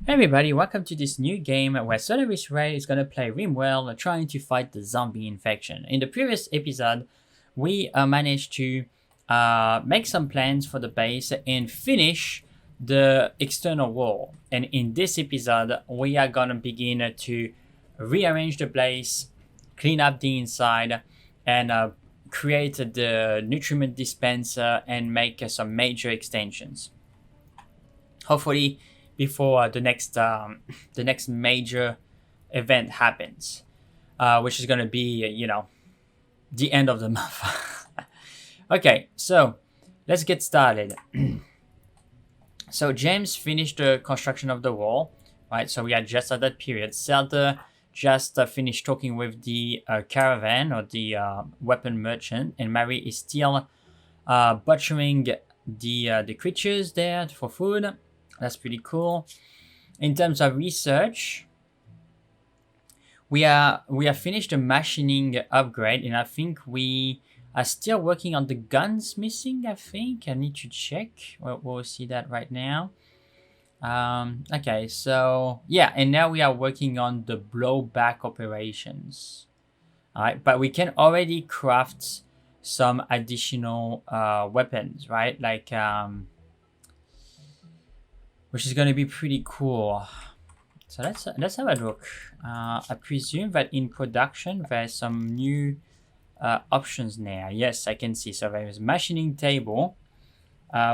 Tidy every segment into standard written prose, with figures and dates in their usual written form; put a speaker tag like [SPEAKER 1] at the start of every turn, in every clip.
[SPEAKER 1] Hey everybody, welcome to this new game where Solaris Ray is going to play Rimworld trying to fight the zombie infection. In the previous episode, we managed to make some plans for the base and finish the external wall. And in this episode, we are going to begin to rearrange the base, clean up the inside, and create the nutriment dispenser and make some major extensions. Hopefully, before the next major event happens, which is going to be, the end of the month. Okay, so let's get started. So James finished the construction of the wall, right? So we are just at that period. Zelda just finished talking with the Caravan or the weapon merchant, and Mary is still butchering the creatures there for food. That's pretty cool. In terms of research, we have finished the machining upgrade, and I think we are still working on the guns missing. I think I need to check. We'll see that right now. Okay, so yeah, and now we are working on the blowback operations. All right, but we can already craft some additional weapons, right? Like which is going to be pretty cool. So let's have a look. I presume that in production there's some new options there. Yes, I can see. So there is machining table,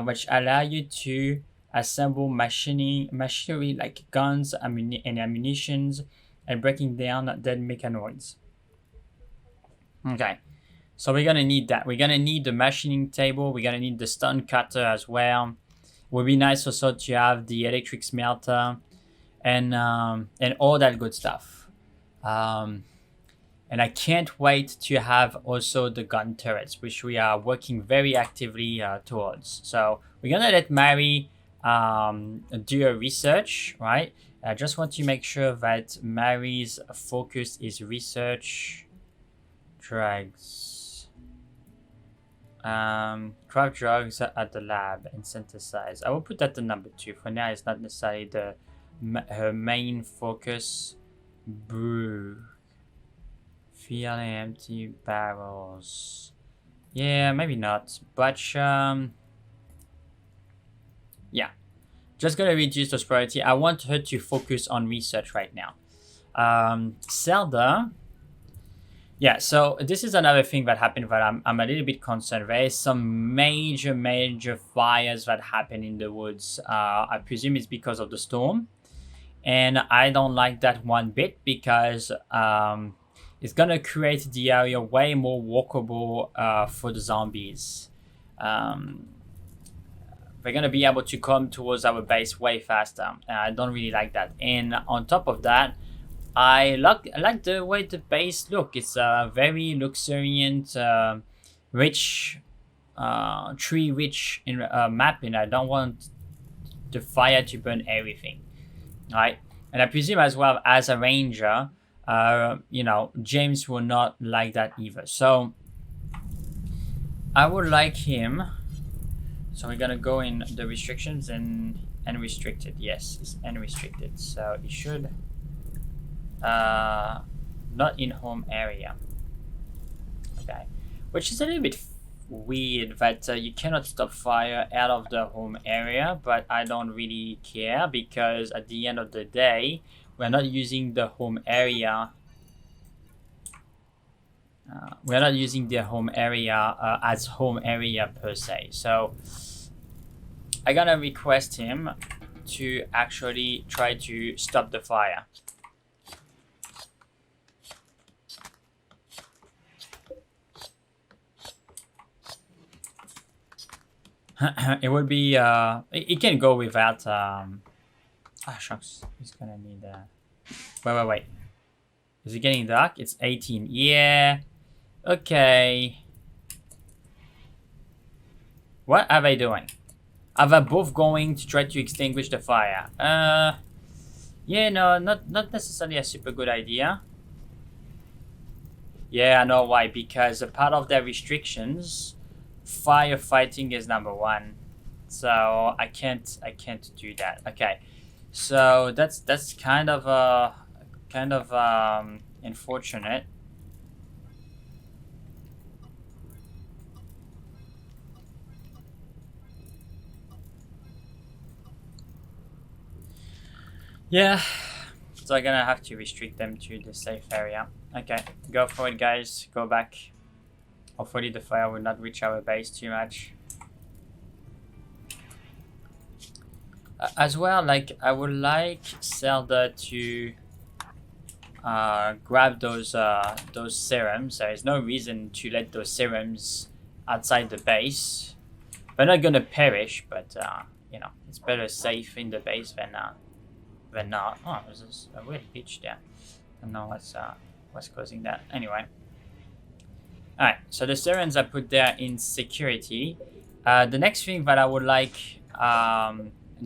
[SPEAKER 1] which allow you to assemble machinery like guns and ammunitions, and breaking down dead mechanoids. Okay, so we're gonna need that. We're gonna need the machining table. We're gonna need the stone cutter as well. Would be nice also to have the electric smelter and all that good stuff. And I can't wait to have also the gun turrets, which we are working very actively towards. So we're gonna let Mary do a research, right? I just want to make sure that Mary's focus is research drugs. Craft drugs at the lab and synthesize. I will put that to number 2. For now, it's not necessarily her main focus. Brew. Fill empty barrels. Yeah, maybe not. But yeah. Just gonna reduce those priority. I want her to focus on research right now. Zelda. Yeah, so this is another thing that happened that I'm a little bit concerned. There is some major fires that happen in the woods. I presume it's because of the storm. And I don't like that one bit because it's going to create the area way more walkable for the zombies. They're going to be able to come towards our base way faster. I don't really like that. And on top of that, I like the way the base look. It's a very luxuriant, rich, tree-rich map, and I don't want the fire to burn everything, right? And I presume as well as a ranger, James will not like that either. So I would like him. So we're gonna go in the restrictions and unrestricted. Yes, it's unrestricted. So it should. Not in home area. Okay, which is a little bit weird that you cannot stop fire out of the home area, but I don't really care because at the end of the day, we're not using the home area. We're not using the home area as home area per se. So I'm gonna request him to actually try to stop the fire. It would be it can go without shucks, he's gonna need wait, is it getting dark? It's 18. Yeah, okay. What are they doing? Are they both going to try to extinguish the fire? Yeah, no, not necessarily a super good idea. Yeah, I know why, because a part of their restrictions, firefighting is number 1, so I can't do that. Okay, So that's kind of unfortunate. Yeah, so I'm gonna have to restrict them to the safe area. Okay, go for it, guys. Go back. Hopefully the fire will not reach our base too much. As well, like I would like Zelda to grab those serums. There is no reason to let those serums outside the base. They're not gonna perish, but you know, it's better safe in the base than not. Oh, there's a weird pitch there. I don't know what's causing that. Anyway. Alright, so the serums are put there in security. The next thing that I would like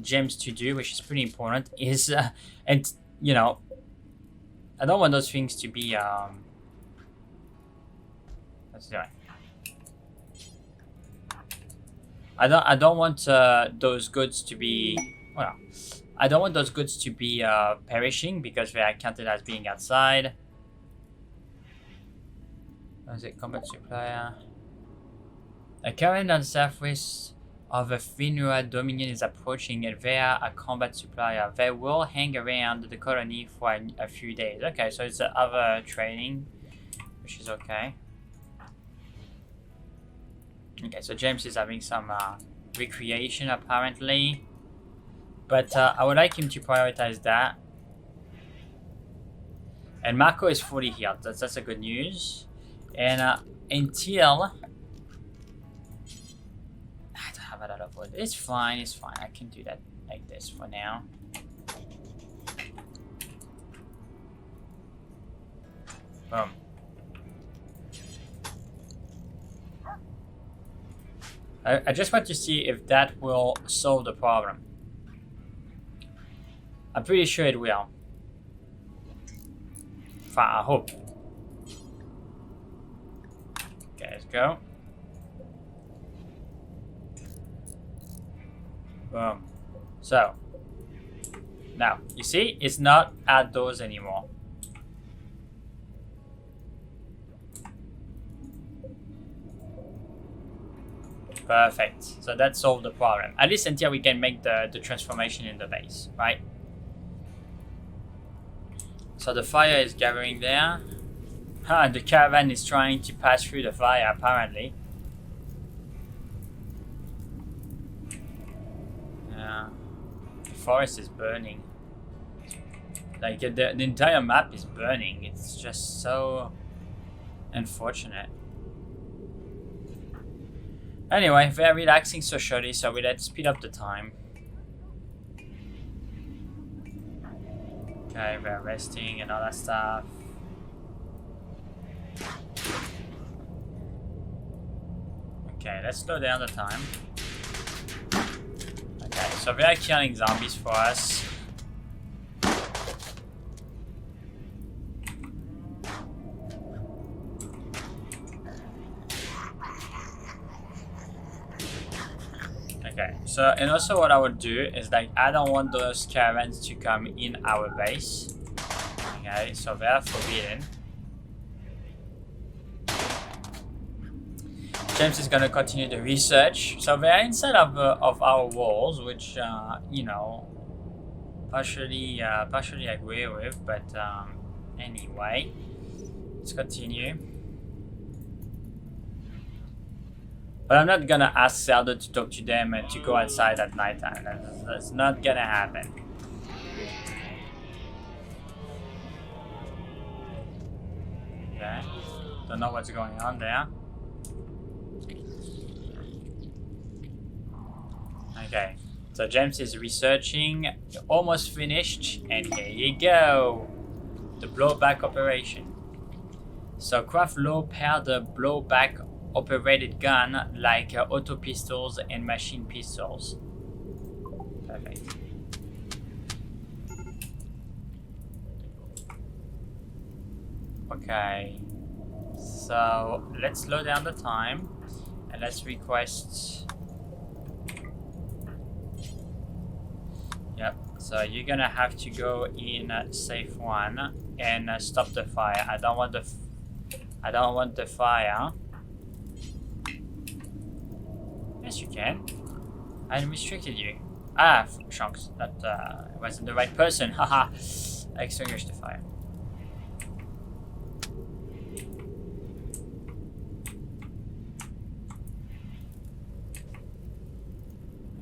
[SPEAKER 1] James to do, which is pretty important, is and you know, I don't want those things to be let's do it. I don't want those goods to be, well, I don't want those goods to be perishing because they are counted as being outside. What is it? Combat supplier. A caravan on the southwest of the Finua Dominion is approaching and they are a combat supplier. They will hang around the colony for a few days. Okay, so it's the other training, which is okay. Okay, so James is having some recreation apparently. But I would like him to prioritize that. And Marco is fully healed. That's a good news. And until I don't have a lot of wood. It's fine, it's fine. I can do that like this for now. Boom. I just want to see if that will solve the problem. I'm pretty sure it will. I hope. Okay, let's go. Boom. So, now, you see, it's not outdoors anymore. Perfect. So that solved the problem. At least until we can make the transformation in the base, right? So the fire is gathering there. The caravan is trying to pass through the fire, apparently. Yeah. The forest is burning. Like, the entire map is burning. It's just so unfortunate. Anyway, they're relaxing socially, so we let's speed up the time. Okay, we're resting and all that stuff. Okay, let's slow down the time. Okay, so they are killing zombies for us. Okay, so, and also what I would do is, like, I don't want those caravans to come in our base. Okay, so they are forbidden. James is gonna continue the research. So they are inside of our walls, which, you know, partially agree with, but anyway, let's continue. But I'm not gonna ask Zelda to talk to them and to go outside at nighttime. That's not gonna happen. Okay. Don't know what's going on there. Okay. So James is researching. You're almost finished. And here you go. The blowback operation. So craft low powder blowback operated gun like auto pistols and machine pistols. Perfect. Okay, so let's slow down the time and let's request. Yep. So you're gonna have to go in safe one and stop the fire. I don't want the fire. Yes, you can. I restricted you. Ah, chunks. That wasn't the right person. Haha. Extinguish the fire.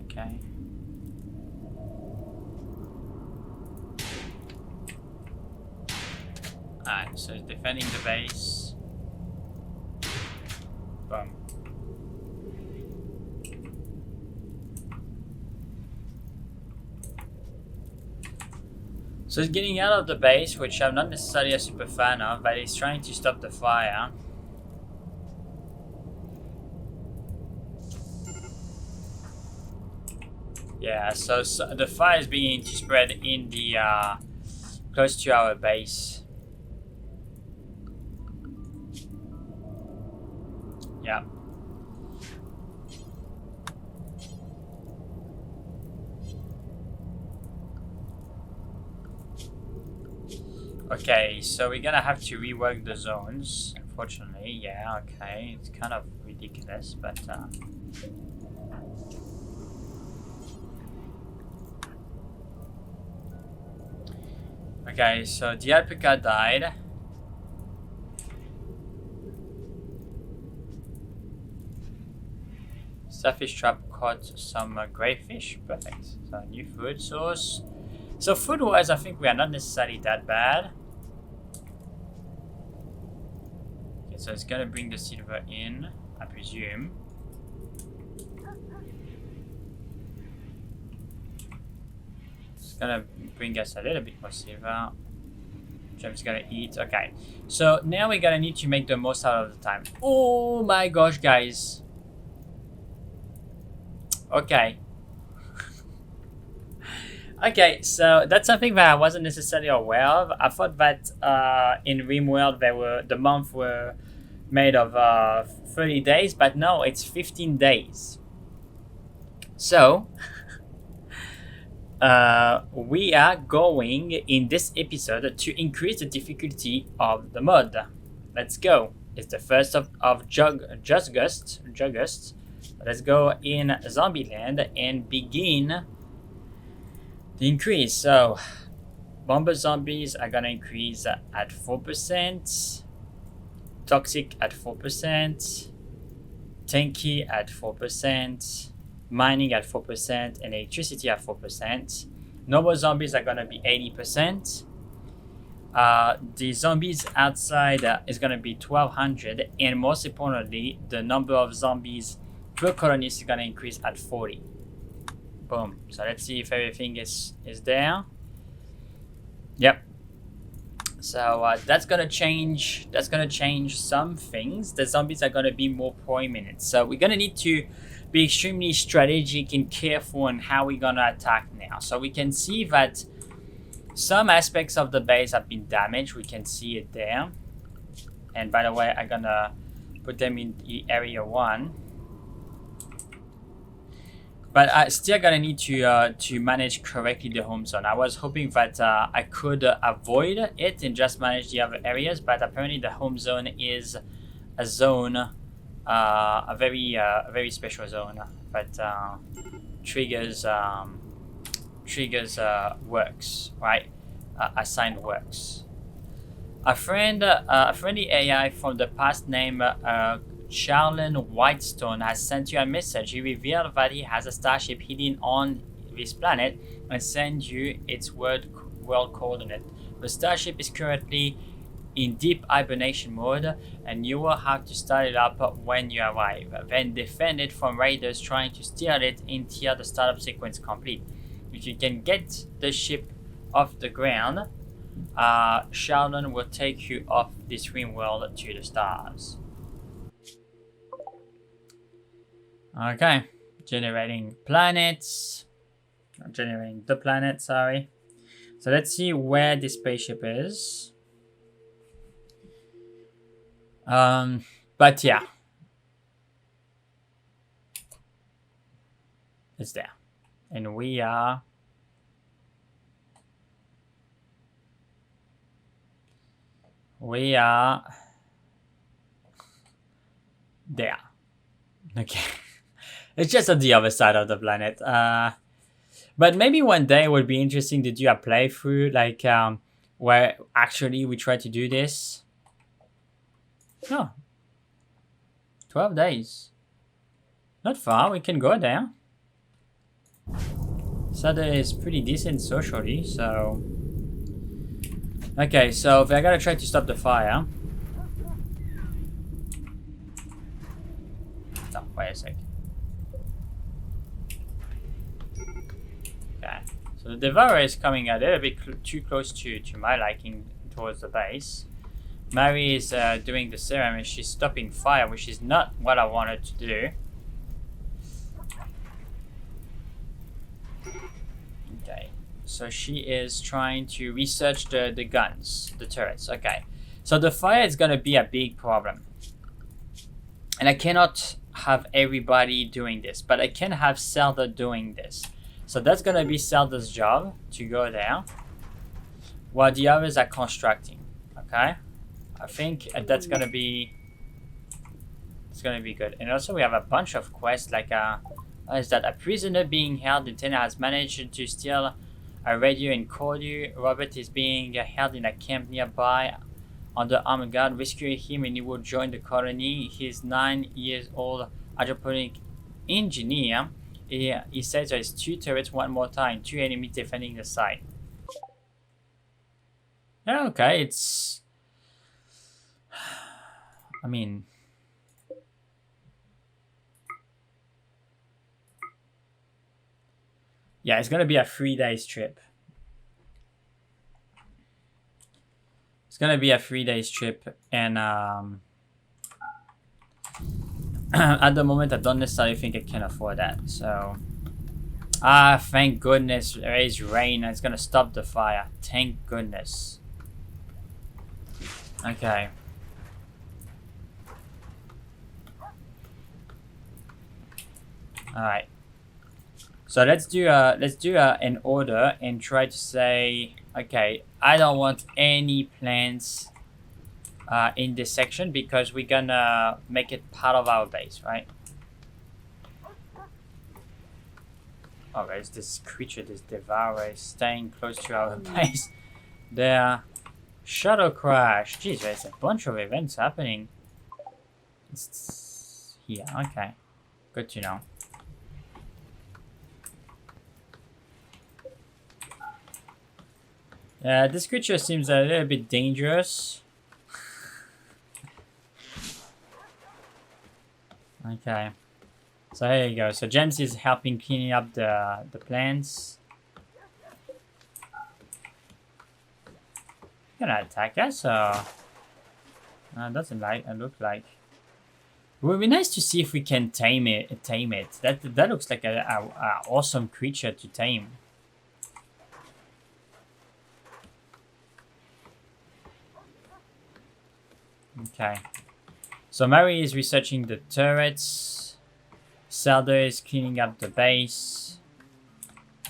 [SPEAKER 1] Okay. Alright, so it's defending the base. Boom. So it's getting out of the base, which I'm not necessarily a super fan of, but it's trying to stop the fire. Yeah, so the fire is beginning to spread in the close to our base. Yeah. Okay, so we're gonna have to rework the zones, unfortunately. Yeah, okay, it's kind of ridiculous, but okay, so the alpaca died. Starfish trap caught some greyfish. Perfect. So new food source. So food wise, I think we are not necessarily that bad. Okay, so it's gonna bring the silver in, I presume. It's gonna bring us a little bit more silver. Jeff's gonna eat. Okay, so now we're gonna need to make the most out of the time. Oh my gosh, guys. Okay. Okay, so that's something that I wasn't necessarily aware of. I thought that in Rimworld the month were made of 30 days, but no, it's 15 days. So we are going in this episode to increase the difficulty of the mod. Let's go. It's the first of August. Let's go in Zombieland and begin the increase. So bomber zombies are gonna increase at 4%, toxic at 4%, tanky at 4%, mining at 4%, and electricity at 4%. Normal zombies are gonna be 80%. The zombies outside is gonna be 1200, and most importantly, the number of zombies per colonist is gonna increase at 40. Boom. So let's see if everything is there. Yep. So that's gonna change. That's gonna change some things. The zombies are gonna be more prominent. So we're gonna need to be extremely strategic and careful on how we're gonna attack now. So we can see that some aspects of the base have been damaged. We can see it there. And by the way, I'm gonna put them in the area 1. But I still gonna need to manage correctly the home zone. I was hoping that I could avoid it and just manage the other areas, but apparently the home zone is a zone, a very special zone that triggers works, right? Assigned works. A friendly AI from the past named Charlene Whitestone has sent you a message. He revealed that he has a starship hidden on this planet and sent you its world coordinate. The starship is currently in deep hibernation mode, and you will have to start it up when you arrive. Then defend it from raiders trying to steal it until the startup sequence complete. If you can get the ship off the ground, Sheldon will take you off this Rimworld to the stars. Okay, generating planets. Generating the planet, sorry. So let's see where this spaceship is. But yeah. It's there. And we are We are there. Okay. It's just on the other side of the planet. But maybe one day it would be interesting to do a playthrough, like where actually we try to do this. No. 12 days. Not far, we can go there. Saturday is pretty decent socially, so... Okay, so if I gotta try to stop the fire... Oh, wait a sec. Okay, so the Devourer is coming a little bit too close to my liking towards the base. Mary is doing the serum and she's stopping fire, which is not what I wanted to do. Okay, so she is trying to research the guns, the turrets. Okay, so the fire is going to be a big problem. And I cannot have everybody doing this, but I can have Zelda doing this. So that's going to be Zelda's job to go there, while the others are constructing. Okay, I think that's going to be... It's going to be good. And also we have a bunch of quests like is that a prisoner being held? Lieutenant has managed to steal a radio and call you. Robert is being held in a camp nearby under armed guard. Rescue him and he will join the colony. He's 9 years old hydroponic engineer. He says there's 2 turrets, 1 more time, 2 enemies defending the site. Yeah, okay, it's... I mean... Yeah, it's gonna be a 3 days trip. It's gonna be a 3 days trip, and at the moment I don't necessarily think I can afford that. So, thank goodness there is rain. It's gonna stop the fire. Thank goodness. Okay. All right. So let's do an order and try to say, okay, I don't want any plants in this section because we're gonna make it part of our base, right? Oh, there's this creature, this devourer, is staying close to our base. There, shuttle crash. Jeez, there's a bunch of events happening. It's here, okay, good to know. This creature seems a little bit dangerous. Okay. So here you go. So James is helping cleaning up the plants. Gonna attack us or... doesn't look like. It would be nice to see if we can tame it. That looks like a awesome creature to tame. Okay, so Mary is researching the turrets. Zelda is cleaning up the base.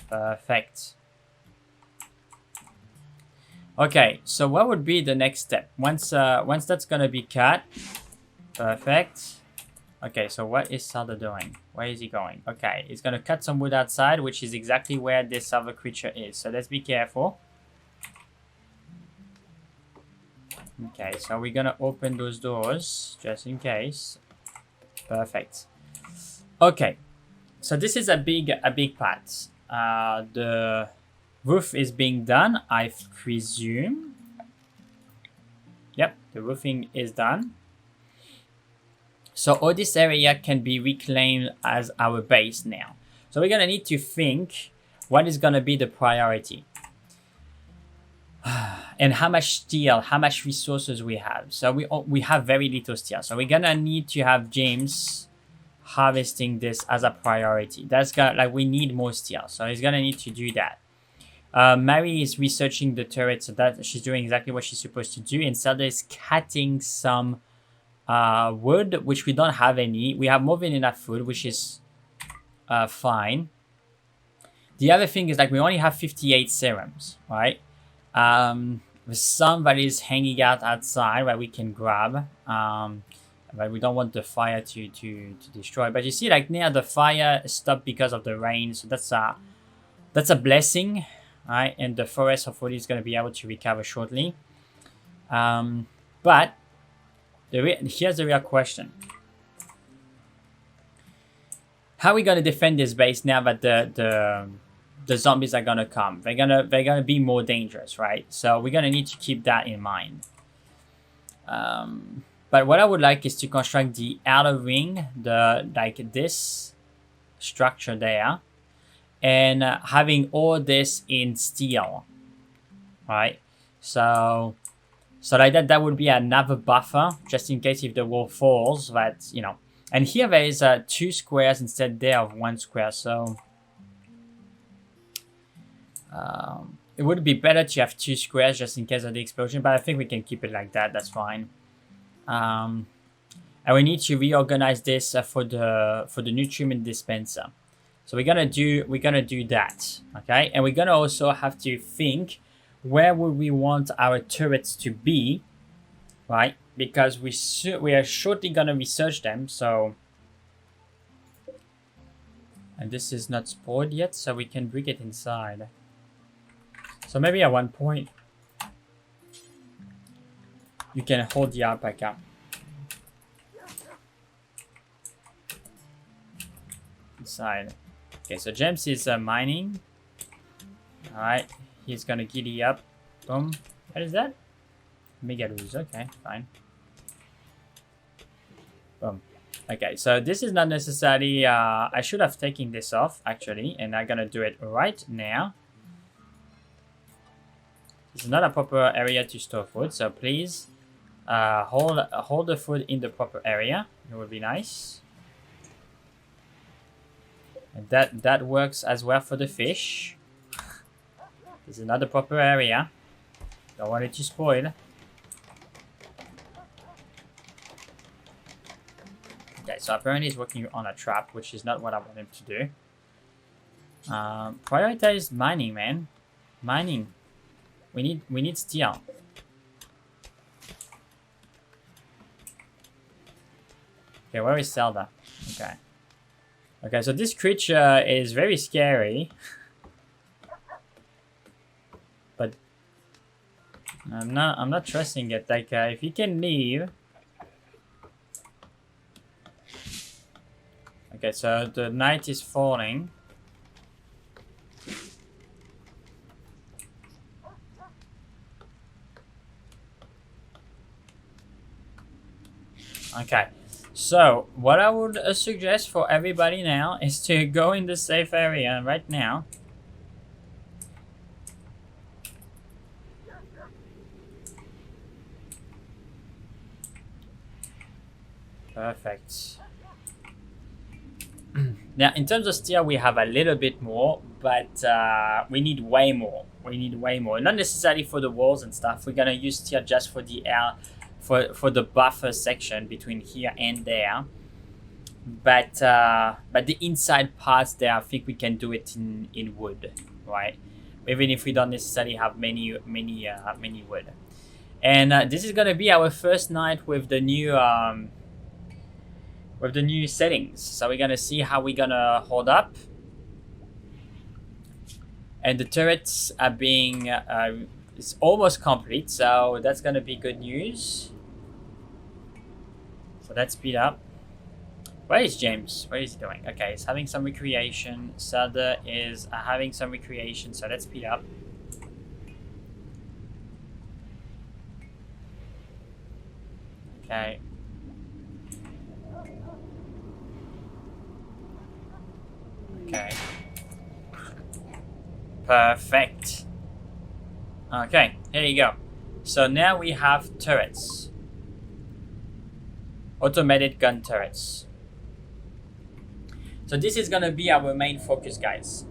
[SPEAKER 1] Perfect. Okay, so what would be the next step? Once that's gonna be cut. Perfect. Okay, so what is Zelda doing? Where is he going? Okay, he's gonna cut some wood outside, which is exactly where this other creature is. So let's be careful. Okay, so we're gonna open those doors just in case. Perfect. Okay, so this is a big part. The roof is being done, I presume. Yep, the roofing is done. So all this area can be reclaimed as our base now. So we're gonna need to think what is gonna be the priority. And how much steel, how much resources we have. So we have very little steel. So we're gonna need to have James harvesting this as a priority. That's we need more steel. So he's gonna need to do that. Mary is researching the turret, so that she's doing exactly what she's supposed to do. And Zelda is cutting some wood, which we don't have any. We have more than enough food, which is fine. The other thing is we only have 58 serums, right? There's some that is hanging out outside that we can grab. But we don't want the fire to destroy. But you see, like near the fire stopped because of the rain, so that's a blessing, right? And the forest hopefully is going to be able to recover shortly. But here's the real question: how are we going to defend this base now that the zombies are going to come? They're gonna be more dangerous, right? So we're going to need to keep that in mind. But what I would like is to construct the outer ring, like this structure there, and having all this in steel, right? So like that would be another buffer, just in case if the wall falls, that, you know. And here there is 2 squares instead there of 1 square, so it would be better to have 2 squares just in case of the explosion, but I think we can keep it like that. That's fine. And we need to reorganize this for the nutrient dispenser. So we're gonna do that, okay? And we're gonna also have to think, where would we want our turrets to be, right? Because we are shortly gonna research them. So, and this is not spoiled yet, so we can bring it inside. So maybe at one point you can hold the alpaca. Inside. Okay, so James is mining. Alright, he's gonna giddy up. Boom. What is that? Megaroos. Okay, fine. Boom. Okay, so this is not necessarily... I should have taken this off, actually, and I'm gonna do it right now. This is not a proper area to store food, so please hold the food in the proper area. It would be nice. And that works as well for the fish. This is not the proper area. Don't want it to spoil. Okay, so apparently he's working on a trap, which is not what I want him to do. Prioritize mining, man. Mining. We need steel. Okay, where is Zelda? Okay. Okay, so this creature is very scary. But I'm not trusting it. Like if you can leave. Okay, so the night is falling. Okay, so what I would suggest for everybody now is to go in the safe area right now. Perfect. Now, in terms of steel, we have a little bit more, but we need way more. We need way more. Not necessarily for the walls and stuff. We're gonna use steel just for the air. For the buffer section between here and there, but the inside parts there, I think we can do it in wood, right? Even if we don't necessarily have many wood. And this is gonna be our first night with the new settings. So we're gonna see how we're gonna hold up. And the turrets are being it's almost complete, so that's gonna be good news. So let's speed up. Where is James? What is he doing? Okay, he's having some recreation. Sada is having some recreation, so let's speed up. Okay. Okay. Perfect. Okay, here you go. So now we have turrets. Automated gun turrets. So this is gonna be our main focus, guys.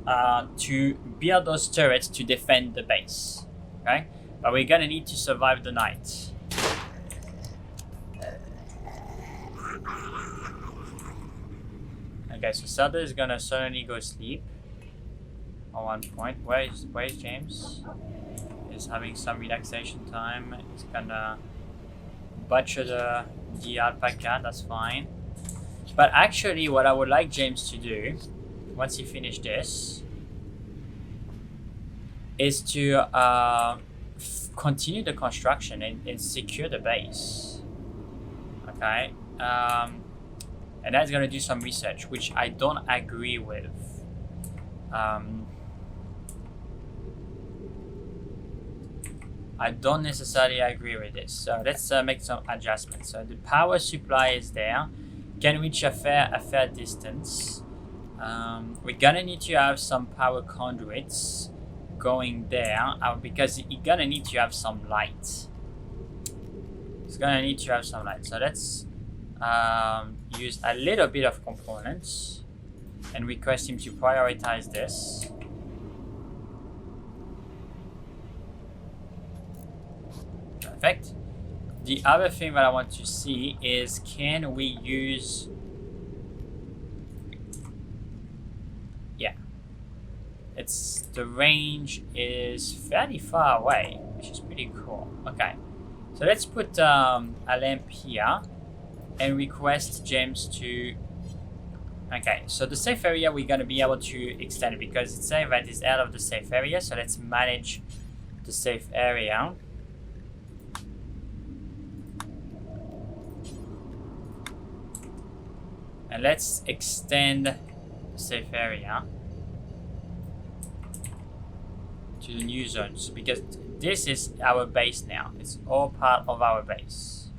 [SPEAKER 1] To build those turrets to defend the base. Okay? But we're gonna need to survive the night. Okay, so Zelda is gonna suddenly go sleep. At one point. Where is James? is having some relaxation time. He's gonna butcher the alpaca, that's fine. But actually what I would like James to do, once he finished this, is to continue the construction and secure the base. Okay, and that's gonna do some research, which I don't agree with. I don't necessarily agree with this, so let's make some adjustments. So the power supply is there, can reach a fair distance. We're gonna need to have some power conduits going there, because you're gonna need to have some light. It's gonna need to have some light. So let's use a little bit of components and request him to prioritize this. Perfect. The other thing that I want to see is, can we use... Yeah. The range is fairly far away, which is pretty cool. Okay. So let's put a lamp here and request James to... Okay, so the safe area we're going to be able to extend it because it's saying that it's out of the safe area. So let's manage the safe area. And let's extend the safe area to the new zones, because this is our base now. It's all part of our base.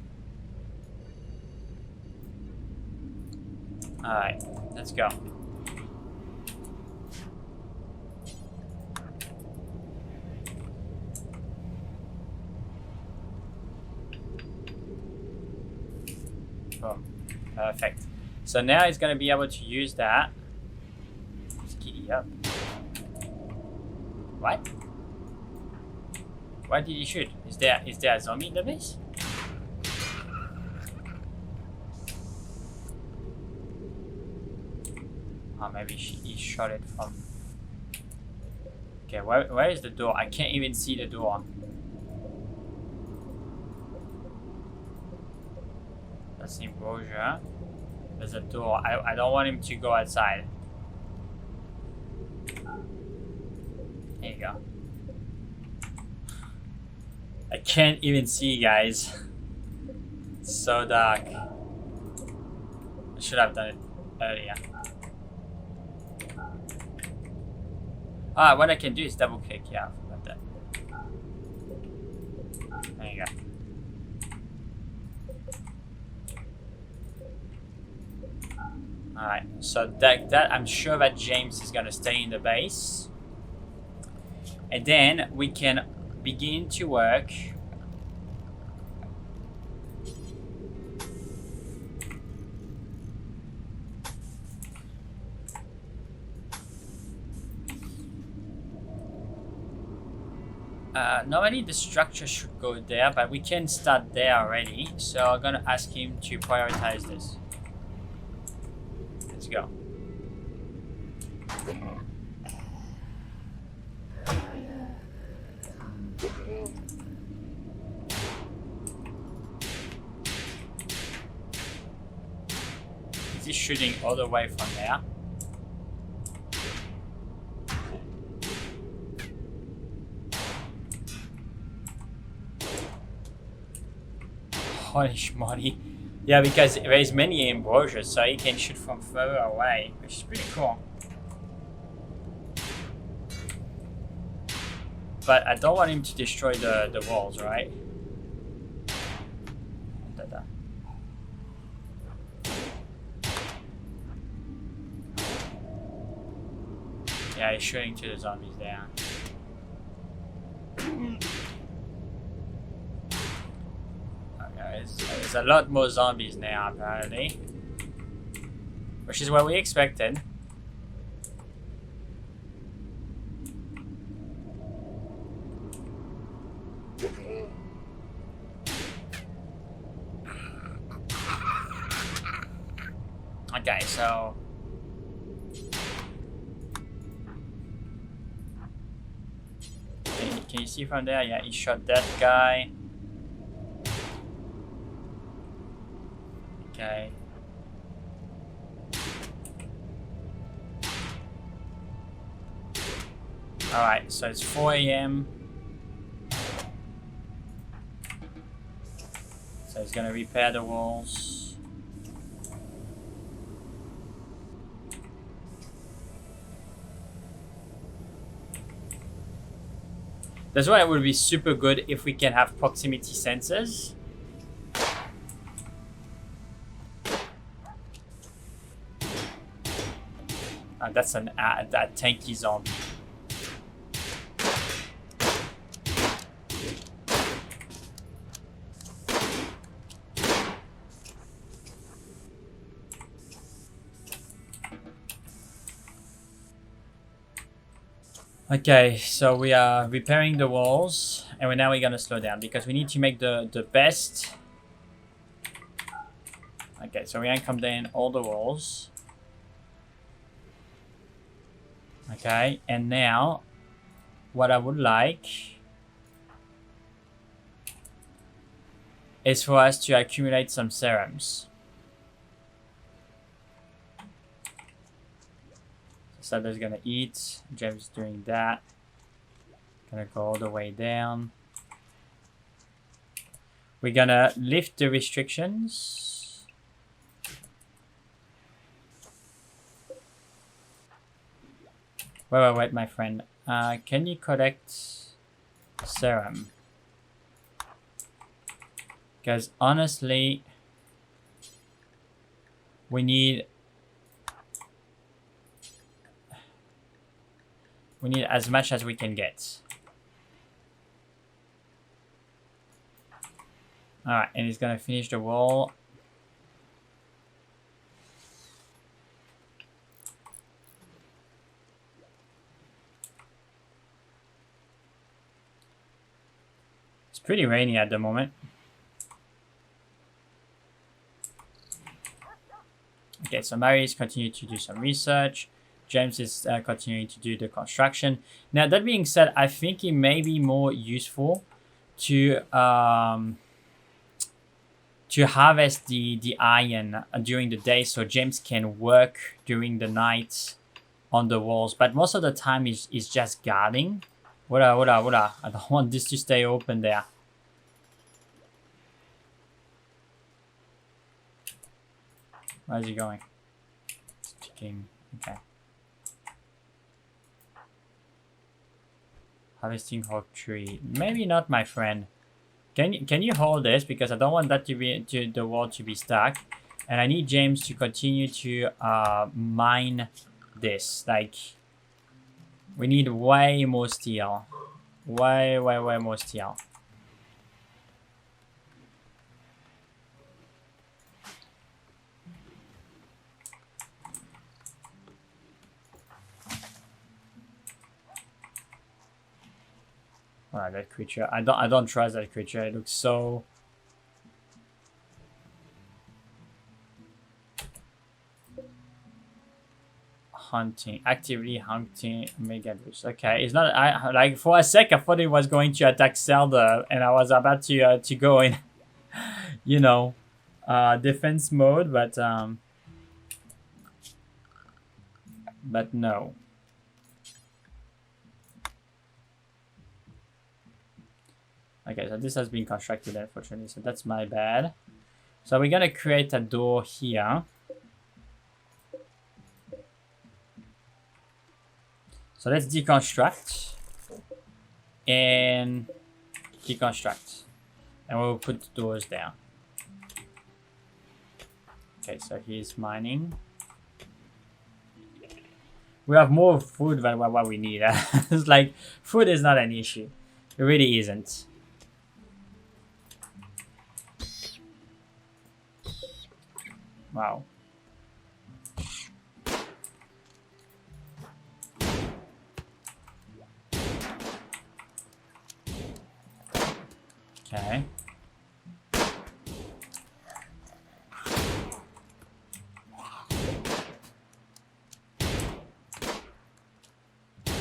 [SPEAKER 1] Alright, let's go. Boom. Perfect. So now he's going to be able to use that. Let's Giddy-up. What? Why did he shoot? Is there a zombie in the base? Oh, maybe he shot it from... Okay, where is the door? I can't even see the door. That's enclosure. There's a door. I don't want him to go outside. There you go. I can't even see, guys. It's so dark. I should have done it earlier. Ah, what I can do is double click. Yeah, like that. There you go. Alright, so that I'm sure that James is gonna stay in the base. And then we can begin to work normally the structure should go there, but we can start there already. So I'm gonna ask him to prioritize this. Let's go. Is he shooting all the way from there? Holy schmoly. Yeah, because there is many embouchures, so he can shoot from further away, which is pretty cool. But I don't want him to destroy the walls, right? Yeah, he's shooting to the zombies there. There's a lot more zombies now, apparently. Which is what we expected. Okay, so... Can you see from there? Yeah, he shot that guy. Okay. Alright, so it's 4 AM. So he's gonna repair the walls. That's why it would be super good if we can have proximity sensors. That's that tanky zombie. Okay, so we are repairing the walls, and now we're gonna slow down because we need to make the best. Okay, so we're gonna come down all the walls. Okay, and now what I would like is for us to accumulate some serums. Satter's gonna eat. James is doing that. Gonna go all the way down. We're gonna lift the restrictions. Wait, my friend. Can you collect serum? Because honestly, we need as much as we can get. Alright, and he's gonna finish the wall. It's pretty rainy at the moment. Okay, so Mary's continuing to do some research. James is continuing to do the construction. Now, that being said, I think it may be more useful to harvest the iron during the day so James can work during the night on the walls. But most of the time, he's just guarding. What? I don't want this to stay open there. Where's he going? It's ticking. Okay. Harvesting oak tree. Maybe not, my friend. Can you hold this, because I don't want that to be the wall to be stuck, and I need James to continue to mine this. Like, we need way more steel. Way more steel. Alright, that creature. I don't trust that creature. It looks so actively hunting Megadus. Okay, it's not. I like for a sec I thought it was going to attack Zelda, and I was about to go in, you know, defense mode, but no. Okay, so this has been constructed, unfortunately, so that's my bad. So we're gonna create a door here. So let's deconstruct and deconstruct, and we'll put the doors down. Okay, so here's mining. We have more food than what we need. It's like, food is not an issue. It really isn't. Wow. Okay.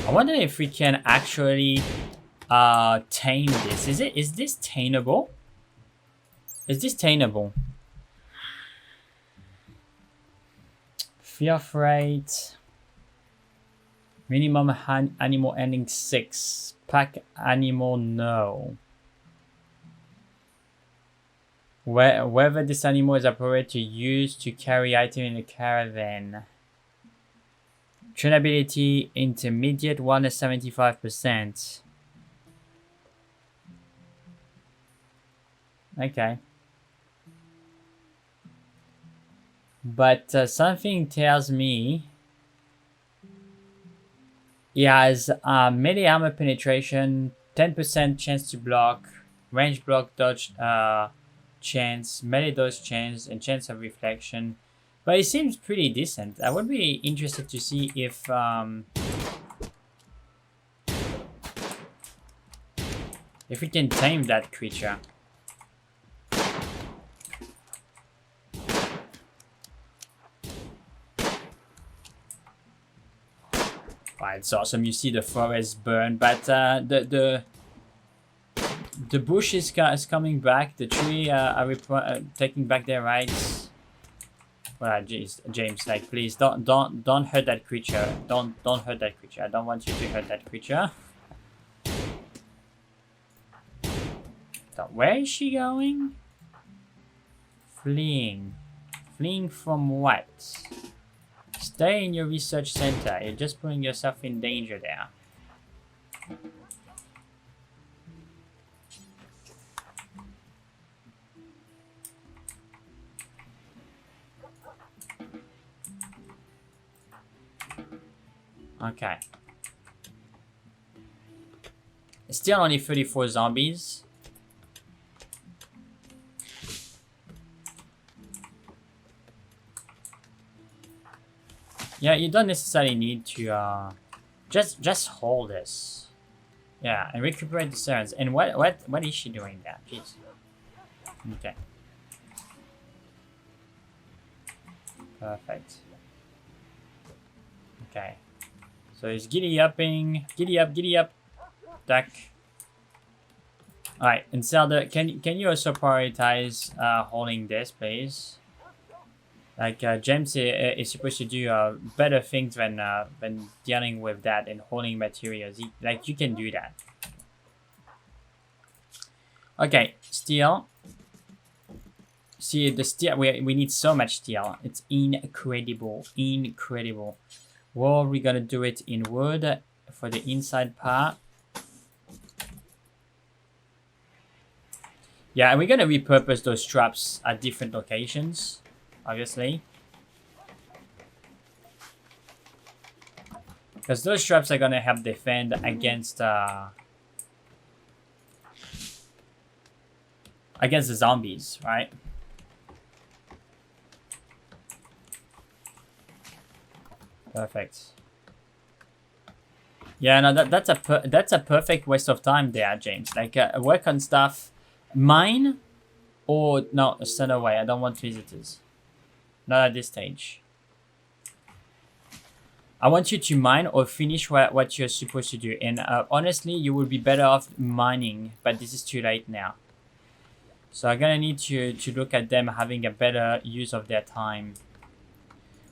[SPEAKER 1] I wonder if we can actually tame this. Is this tameable? Is this tameable? Fear rate. Minimum animal ending 6. Pack animal no. Whether this animal is appropriate to use to carry item in the caravan. Trainability intermediate 1 to 75%. Okay. But something tells me he has melee armor penetration, 10% chance to block, range block dodge chance, melee dodge chance, and chance of reflection. But it seems pretty decent. I would be interested to see if we can tame that creature. Wow, it's awesome. You see the forest burn, but the bush is coming back. The tree are taking back their rights. Well, geez, James, like, please don't hurt that creature. Don't hurt that creature. I don't want you to hurt that creature. So where is she going? Fleeing. Fleeing from what? Stay in your research center. You're just putting yourself in danger there. Okay. Still only 34 zombies. Yeah, you don't necessarily need to just hold this. Yeah, and recuperate the servants. And what is she doing there? Jeez. Okay. Perfect. Okay. So he's giddy-upping. Giddy-up, giddy-up. Duck. Alright, and Zelda, can you also prioritize holding this, please? Like, James is supposed to do better things when dealing with that and holding materials. Like, you can do that. Okay, steel. See, the steel, we need so much steel. It's incredible, incredible. Well, we're gonna do it in wood for the inside part. Yeah, and we're gonna repurpose those traps at different locations. Obviously, because those traps are gonna help defend against the zombies, right? Perfect. Yeah, no, that's a perfect waste of time there, James. Like, work on stuff, mine, or no, send away. I don't want visitors. Not at this stage. I want you to mine or finish what you're supposed to do. And honestly, you will be better off mining, but this is too late now. So I'm gonna need to look at them having a better use of their time.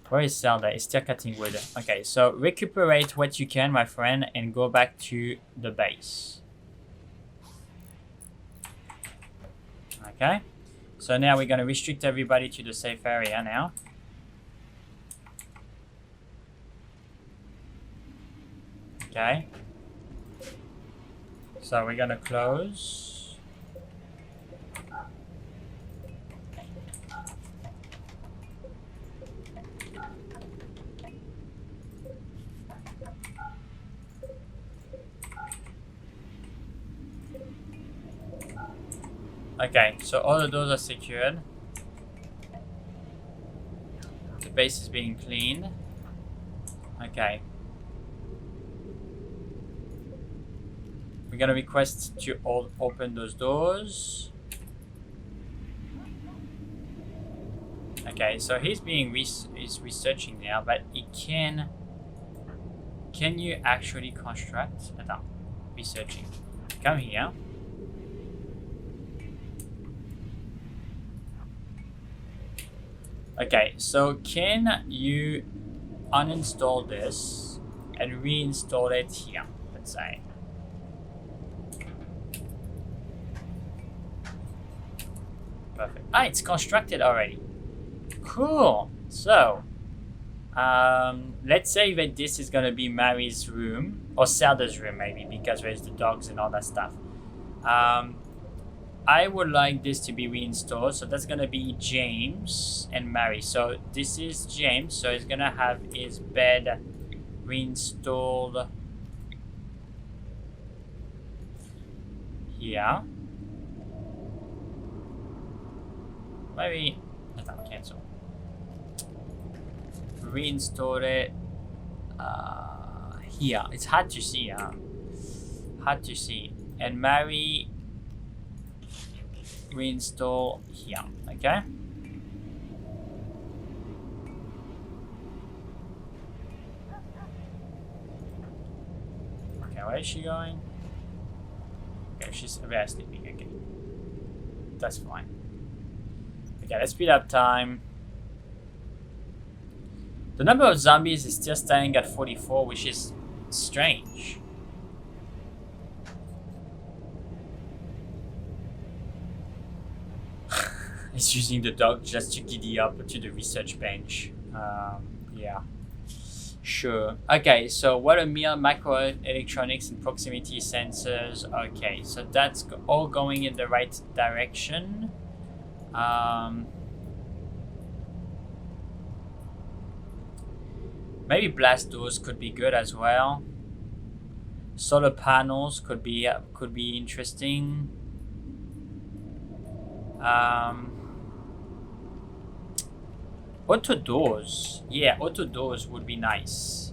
[SPEAKER 1] Where is Zelda? It's still cutting wood. Okay, so recuperate what you can, my friend, and go back to the base. Okay. So now we're going to restrict everybody to the safe area now. Okay. So we're going to close. Okay, so all of those are secured. The base is being cleaned. Okay. We're gonna request to open those doors. Okay, so he's being he's researching now, but he can you actually construct? No, researching. come here. Okay, so can you uninstall this and reinstall it here, let's say. Perfect. Ah, it's constructed already. Cool. So, let's say that this is gonna be Mary's room, or Zelda's room maybe, because there's the dogs and all that stuff. I would like this to be reinstalled, so that's gonna be James and Mary. So this is James, so he's gonna have his bed reinstalled here. Maybe cancel. Reinstall it here. It's hard to see, hard to see. And Mary reinstall here. Okay. Okay, where is she going? Okay, she's sleeping. Okay, that's fine. Okay, let's speed up time. The number of zombies is still standing at 44, which is strange. He's using the dog just to giddy up to the research bench. Yeah, sure. Okay, so water meal, microelectronics, and proximity sensors. Okay, so that's all going in the right direction. Maybe blast doors could be good as well. Solar panels could be interesting. Auto doors, yeah, auto doors would be nice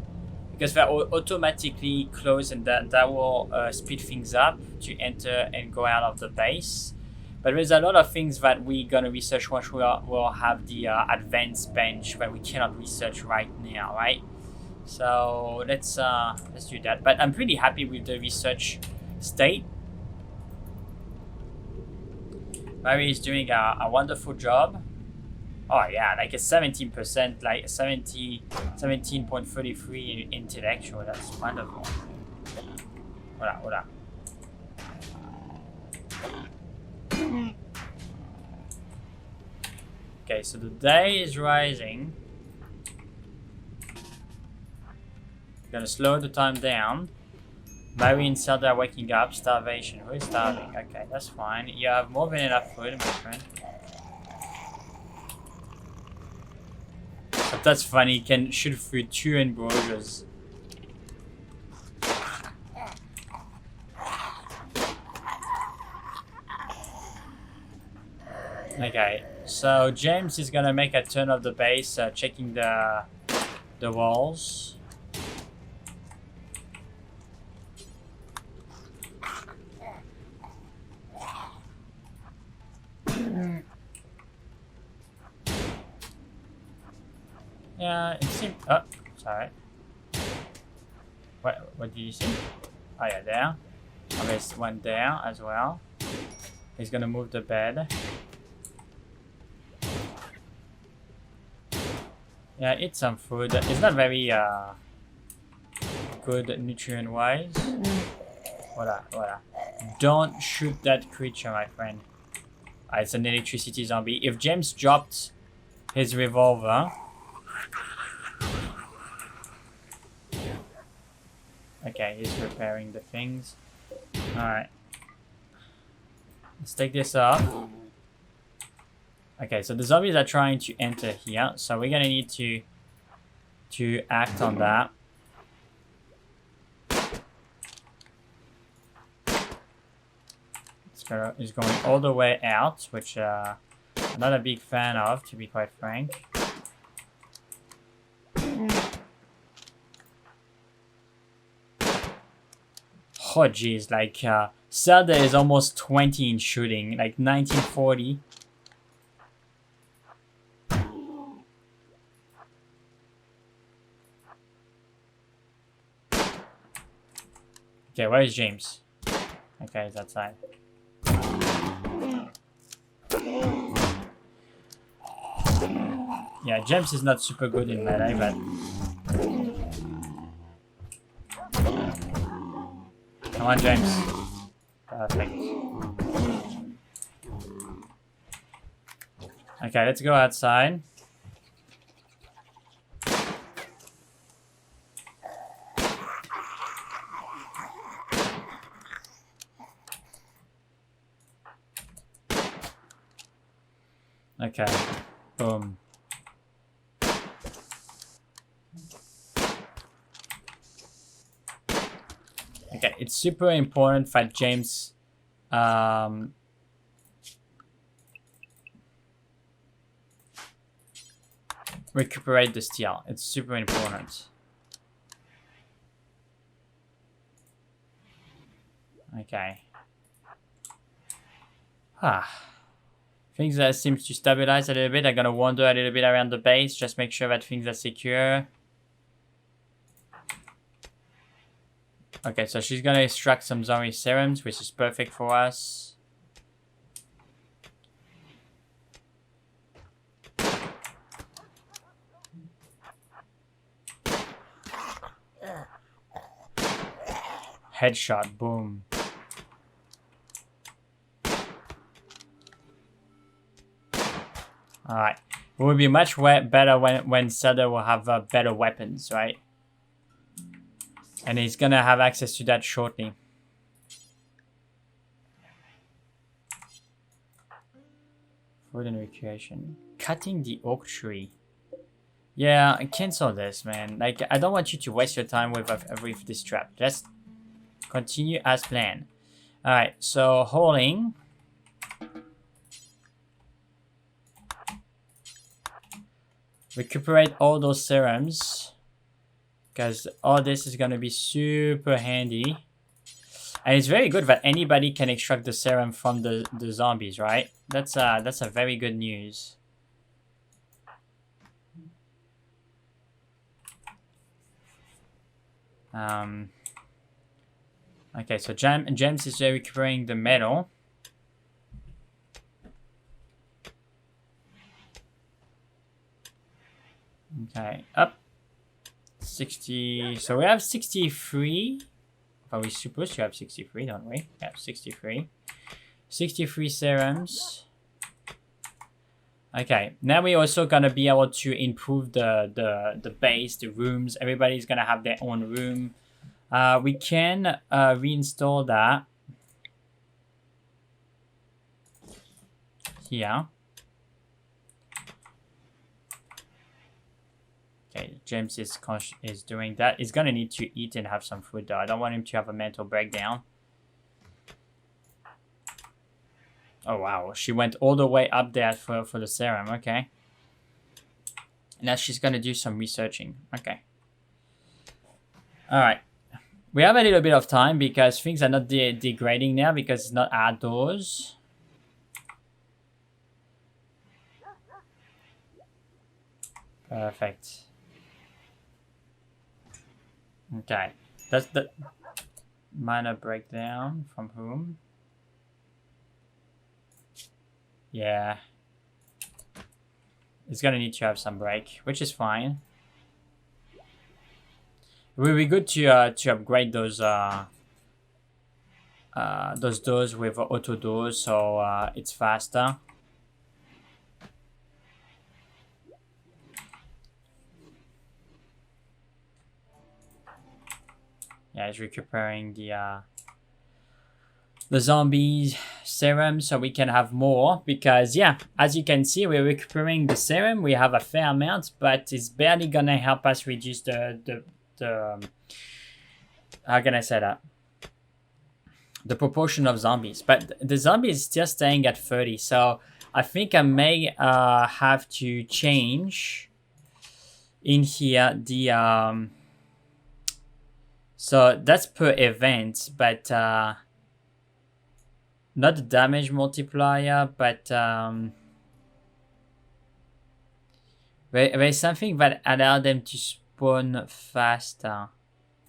[SPEAKER 1] because they're automatically close, and that will speed things up to enter and go out of the base. But there's a lot of things that we're gonna research once we'll have the advanced bench that we cannot research right now, right? So let's do that. But I'm pretty happy with the research state. Mary is doing a wonderful job. Oh yeah, like a 17%, like 17.33 intellectual. That's wonderful. Hola. Okay, so the day is rising. Gonna slow the time down. Mary and Zelda are waking up. Starvation. Who is starving? Okay, that's fine. You have more than enough food, my friend. But that's funny. You can shoot through 2 embroilers. Okay, so James is gonna make a turn of the base, checking the walls. Yeah, it seems. Oh, sorry. What did you see? Oh yeah, there. Oh, there's one there as well. He's gonna move the bed. Yeah, eat some food. It's not very good nutrient-wise. Voila. Don't shoot that creature, my friend. It's an electricity zombie. If James dropped his revolver... Okay, he's repairing the things. Alright. Let's take this off. Okay, so the zombies are trying to enter here, so we're gonna need to act on that. It's going all the way out, which I'm not a big fan of, to be quite frank. Oh geez, like Zelda is almost 20 in shooting, like 1940. Okay, where is James? Okay, it's outside. Yeah, James is not super good in melee, but... Come on, James. Perfect. Okay, let's go outside. Okay, boom. Okay, it's super important that James recuperate the steel. It's super important. Okay. Things that seems to stabilize a little bit. I'm gonna wander a little bit around the base, just make sure that things are secure. Okay, so she's gonna extract some zombie serums, which is perfect for us. Headshot, boom. Alright. It will be much better when Sada will have better weapons, right? And he's gonna have access to that shortly. Food and recreation. Cutting the oak tree. Yeah, cancel this, man. Like, I don't want you to waste your time with this trap. Just continue as planned. Alright, so hauling. Recuperate all those serums. Because all this is going to be super handy. And it's very good that anybody can extract the serum from the zombies, right? That's a very good news. Okay, so James is recuperating the metal. Okay, up. 60, so we have 63. Are we supposed to have 63, don't we? Yeah, 63. 63 serums. Okay, now we're also gonna be able to improve the base, the rooms. Everybody's gonna have their own room. We can reinstall that here. Okay, James is doing that. He's gonna need to eat and have some food though. I don't want him to have a mental breakdown. Oh wow, she went all the way up there for the serum. Okay. Now she's gonna do some researching. Okay. All right. We have a little bit of time because things are not degrading now because it's not outdoors. Perfect. Okay. That's the minor breakdown from whom? Yeah. It's gonna need to have some break, which is fine. It will be good to upgrade those doors with auto doors, so it's faster. Yeah, it's recuperating the zombies serum so we can have more, because yeah, as you can see, we're recuperating the serum. We have a fair amount, but it's barely gonna help us reduce the how can I say that? The proportion of zombies. But the zombie is still staying at 30, so I think I may have to change in here the so that's per event, but not the damage multiplier, but there's something that allows them to spawn faster.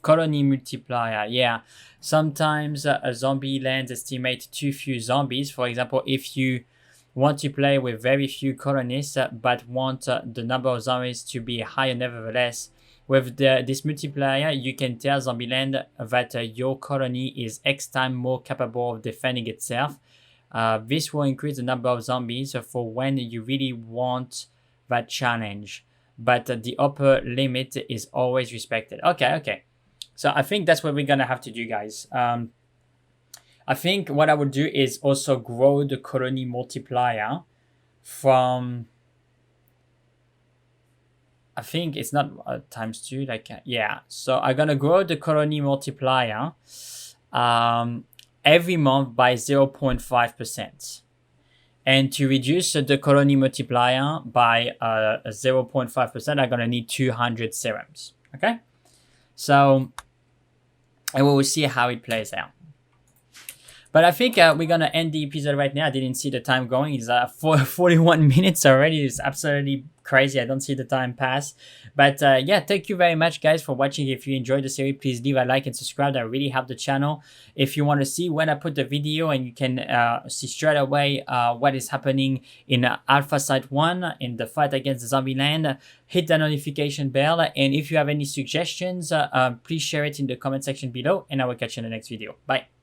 [SPEAKER 1] colony multiplier. Yeah, sometimes a zombie lands estimate too few zombies. For example, if you want to play with very few colonists but want the number of zombies to be higher nevertheless, with this multiplier, you can tell Zombieland that your colony is X times more capable of defending itself. This will increase the number of zombies for when you really want that challenge, but the upper limit is always respected. Okay. So I think that's what we're gonna have to do, guys. I think what I would do is also grow the colony multiplier from, I think it's not ×2, like, yeah. So I'm gonna grow the colony multiplier every month by 0.5%. And to reduce the colony multiplier by 0.5%, I'm gonna need 200 serums, okay? So, and we will see how it plays out. But I think we're gonna end the episode right now. I didn't see the time going. It's 41 minutes already. It's absolutely crazy. I don't see the time pass. But yeah, thank you very much, guys, for watching. If you enjoyed the series, please leave a like and subscribe. That really help the channel. If you want to see when I put the video and you can see straight away what is happening in Alpha Site 1 in the fight against the Zombieland, hit the notification bell. And if you have any suggestions, please share it in the comment section below. And I will catch you in the next video. Bye.